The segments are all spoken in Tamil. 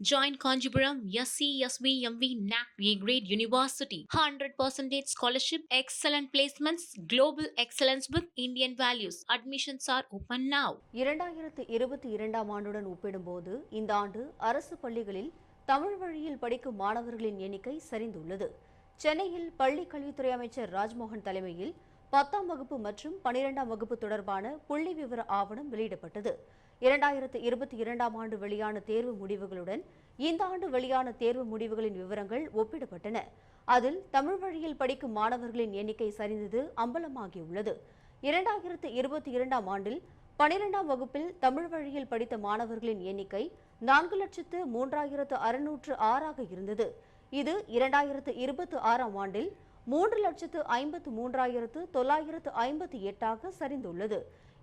Join Conjipuram SCSVMV NAC A-Grade University. 100% scholarship, excellent placements, global excellence with Indian values. Admissions are open now. 2022 ஆண்டுடன் ஒப்பிடும்போது இந்த ஆண்டு அரசு பள்ளிகளில் தமிழ் வழியில் படிக்கும் மாணவர்களின் எண்ணிக்கை சரிந்துள்ளது. சென்னையில் பள்ளிக் கல்வித்துறை அமைச்சர் ராஜ்மோகன் தலைமையில் 10ஆம் வகுப்பு மற்றும் 12ஆம் வகுப்பு தொடர்பான புள்ளி விவர ஆவணம் வெளியிடப்பட்டது. 2022ஆம் ஆண்டு வெளியான தேர்வு முடிவுகளுடன் இந்த ஆண்டு வெளியான தேர்வு முடிவுகளின் விவரங்கள் ஒப்பிடப்பட்டன. அதில் தமிழ் வழியில் படிக்கும் மாணவர்களின் எண்ணிக்கை சரிந்தது அம்பலமாகியுள்ளது. 2022ஆம் ஆண்டில் 12ஆம் வகுப்பில் தமிழ் வழியில் படித்த மாணவர்களின் எண்ணிக்கை 4,03,606 இருந்தது. இது 2026ஆம் ஆண்டில் 3,53,958 சரிந்துள்ளது.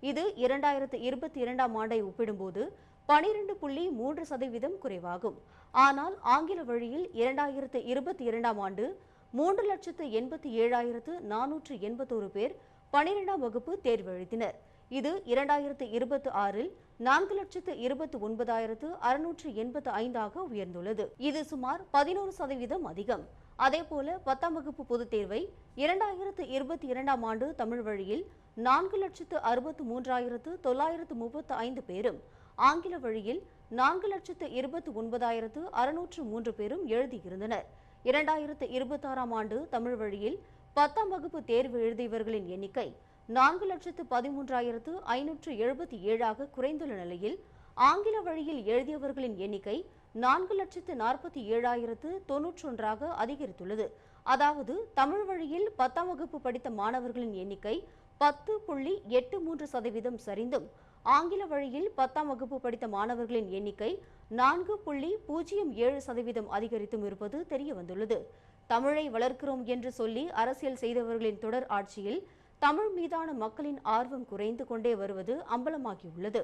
இது 2022ஆம் ஆண்டை ஒப்பிடும்போது 12.3% குறைவாகும். ஆனால் ஆங்கில வழியில் 2022ஆம் ஆண்டு 3,87,481 பேர் 12ஆம் வகுப்பு தேர்வு எழுதினர். இது 2026இல் 4,29,685 உயர்ந்துள்ளது. இது சுமார் 11% அதிகம். அதேபோல 10ஆம் வகுப்பு பொதுத் தேர்வை 2022ஆம் ஆண்டு தமிழ் வழியில் 4,63,935 பேரும், ஆங்கில வழியில் 4,29,603 பேரும் எழுதியிருந்தனர். 2026ஆம் ஆண்டு தமிழ் வழியில் 10ஆம் வகுப்பு தேர்வு எழுதியவர்களின் எண்ணிக்கை 4,13,577 குறைந்துள்ள நிலையில் ஆங்கில வழியில் எழுதியவர்களின் எண்ணிக்கை 4,47,091 அதிகரித்துள்ளது. அதாவது தமிழ் வழியில் 10ஆம் வகுப்பு படித்த மாணவர்களின் எண்ணிக்கை 10.83% சரிந்தும், ஆங்கில வழியில் 10ஆம் வகுப்பு படித்த மாணவர்களின் எண்ணிக்கை 4.07% அதிகரித்தும் இருப்பது தெரியவந்துள்ளது. தமிழை வளர்க்கிறோம் என்று சொல்லி அரசியல் செய்தவர்களின் தொடர் ஆட்சியில் தமிழ் மீதான மக்களின் ஆர்வம் குறைந்து கொண்டே வருவது அம்பலமாகியுள்ளது.